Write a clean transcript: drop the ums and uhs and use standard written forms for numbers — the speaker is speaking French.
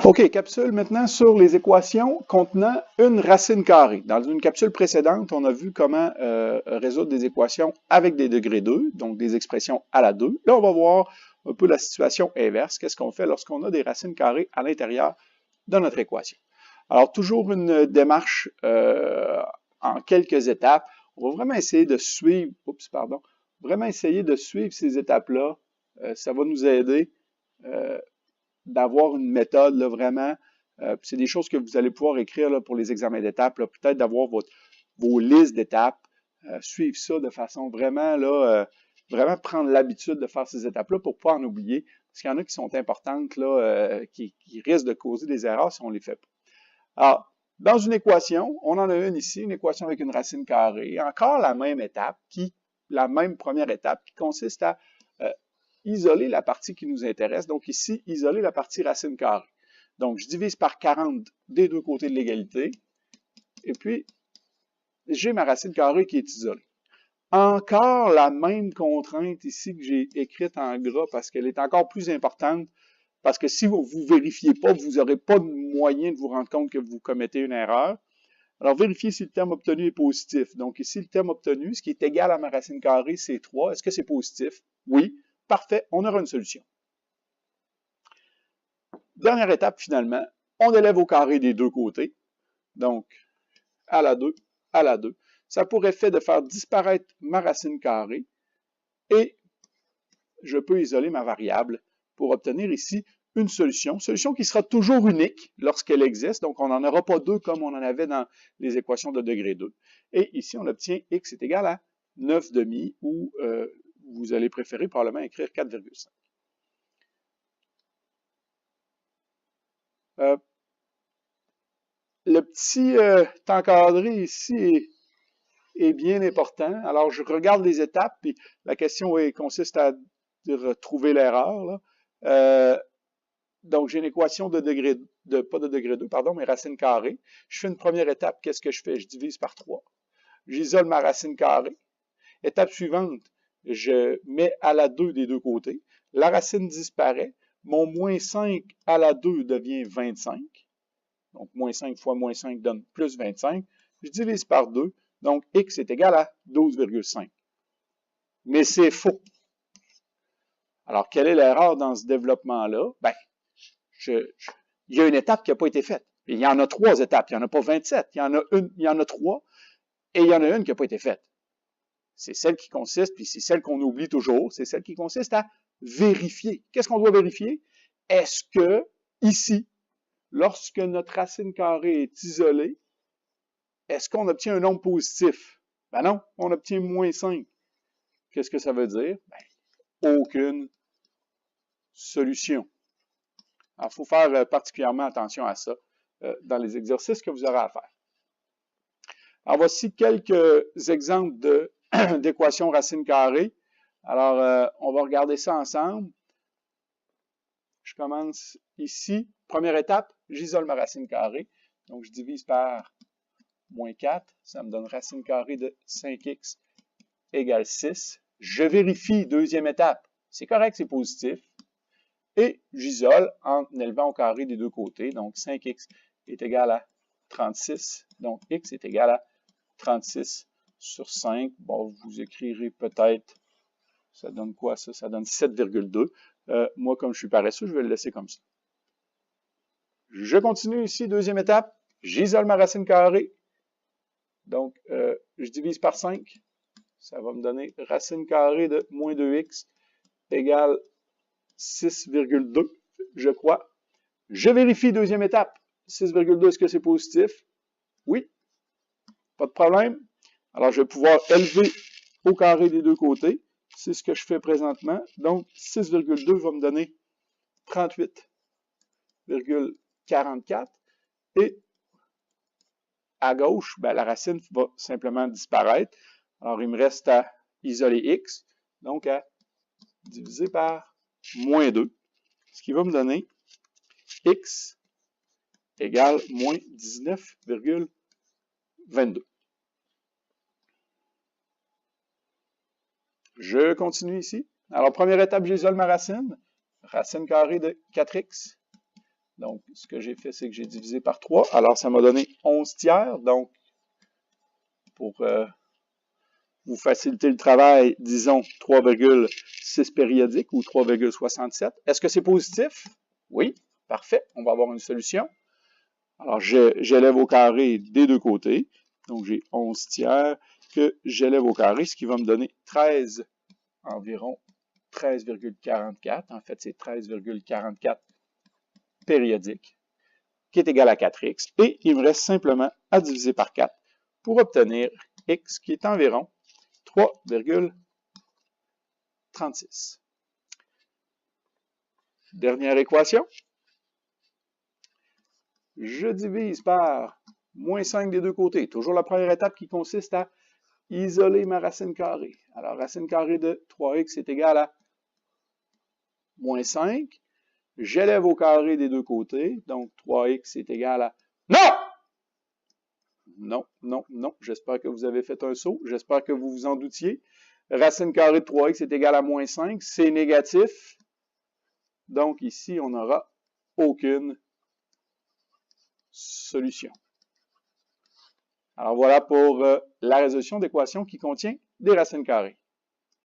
OK, capsule maintenant sur les équations contenant une racine carrée. Dans une capsule précédente, on a vu comment résoudre des équations avec des degrés 2, donc des expressions à la 2. Là, on va voir un peu la situation inverse. Qu'est-ce qu'on fait lorsqu'on a des racines carrées à l'intérieur de notre équation? Alors, toujours une démarche en quelques étapes. On va vraiment essayer de suivre, ces étapes-là. Ça va nous aider d'avoir une méthode là, vraiment. C'est des choses que vous allez pouvoir écrire là, pour les examens d'étapes. Peut-être d'avoir vos listes d'étapes. Suivre ça de façon vraiment, vraiment prendre l'habitude de faire ces étapes-là pour ne pas en oublier. Parce qu'il y en a qui sont importantes, là, qui risquent de causer des erreurs si on ne les fait pas. Alors, dans une équation, on en a une ici, une équation avec une racine carrée. Encore la même étape, la même première étape qui consiste à isoler la partie qui nous intéresse. Donc ici, isoler la partie racine carrée. Donc, je divise par 40 des deux côtés de l'égalité. Et puis, j'ai ma racine carrée qui est isolée. Encore la même contrainte ici que j'ai écrite en gras parce qu'elle est encore plus importante. Parce que si vous ne vérifiez pas, vous n'aurez pas de moyen de vous rendre compte que vous commettez une erreur. Alors, vérifiez si le terme obtenu est positif. Donc ici, le terme obtenu, ce qui est égal à ma racine carrée, c'est 3. Est-ce que c'est positif? Oui. Parfait, on aura une solution. Dernière étape, finalement, on élève au carré des deux côtés. Donc, à la 2, à la 2. Ça a pour effet de faire disparaître ma racine carrée et je peux isoler ma variable pour obtenir ici une solution qui sera toujours unique lorsqu'elle existe. Donc, on n'en aura pas deux comme on en avait dans les équations de degré 2. Et ici, on obtient x est égal à 9,5 ou vous allez préférer probablement écrire 4,5. Le petit encadré ici est bien important. Alors, je regarde les étapes, puis la question consiste à retrouver l'erreur. Donc, j'ai une équation pas de degré 2, pardon, mais racine carrée. Je fais une première étape, qu'est-ce que je fais? Je divise par 3. J'isole ma racine carrée. Étape suivante, je mets à la 2 des deux côtés. La racine disparaît. Mon moins 5 à la 2 devient 25. Donc, moins 5 fois moins 5 donne plus 25. Je divise par 2. Donc, x est égal à 12,5. Mais c'est faux. Alors, quelle est l'erreur dans ce développement-là? Ben, il y a une étape qui n'a pas été faite. Il y en a 3 étapes. Il n'y en a pas 27. Il y en a 3. Et il y en a une qui n'a pas été faite. C'est celle qui consiste, puis c'est celle qu'on oublie toujours, c'est celle qui consiste à vérifier. Qu'est-ce qu'on doit vérifier? Est-ce que, ici, lorsque notre racine carrée est isolée, est-ce qu'on obtient un nombre positif? Ben non, on obtient moins 5. Qu'est-ce que ça veut dire? Ben, aucune solution. Alors, il faut faire particulièrement attention à ça dans les exercices que vous aurez à faire. Alors, voici quelques exemples d'équations racine carrée. Alors, on va regarder ça ensemble. Je commence ici. Première étape, j'isole ma racine carrée. Donc, je divise par moins 4. Ça me donne racine carrée de 5x égale 6. Je vérifie, deuxième étape. C'est correct, c'est positif. Et j'isole en élevant au carré des deux côtés. Donc, 5x est égal à 36. Donc, x est égal à 36 sur 5. Bon, vous écrirez peut-être, ça donne quoi ça? Ça donne 7,2. Moi, comme je suis paresseux, je vais le laisser comme ça. Je continue ici, deuxième étape. J'isole ma racine carrée. Donc, je divise par 5. Ça va me donner racine carrée de moins 2x égale 6,2, je crois. Je vérifie, deuxième étape. 6,2, est-ce que c'est positif? Oui. Pas de problème. Alors, je vais pouvoir élever au carré des deux côtés. C'est ce que je fais présentement. Donc, 6,2 va me donner 38,44. Et à gauche, ben, la racine va simplement disparaître. Alors, il me reste à isoler x. Donc, à diviser par moins 2. Ce qui va me donner x égale moins 19,22. Je continue ici. Alors, première étape, j'isole ma racine. Racine carrée de 4x. Donc, ce que j'ai fait, c'est que j'ai divisé par 3. Alors, ça m'a donné 11 tiers. Donc, pour vous faciliter le travail, disons 3,6 périodiques ou 3,67. Est-ce que c'est positif? Oui. Parfait. On va avoir une solution. Alors, j'élève au carré des deux côtés. Donc, j'ai 11 tiers que j'élève au carré, ce qui va me donner 13, environ 13,44. En fait, c'est 13,44 périodiques, qui est égal à 4x. Et il me reste simplement à diviser par 4 pour obtenir x, qui est environ 3,36. Dernière équation. Je divise par moins 5 des deux côtés. Toujours la première étape qui consiste à isoler ma racine carrée. Alors, racine carrée de 3x est égale à moins 5. J'élève au carré des deux côtés. Donc, 3x est égal à... Non! Non, non, non. J'espère que vous avez fait un saut. J'espère que vous vous en doutiez. Racine carrée de 3x est égale à moins 5. C'est négatif. Donc, ici, on n'aura aucune solution. Alors, voilà pour la résolution d'équation qui contient des racines carrées.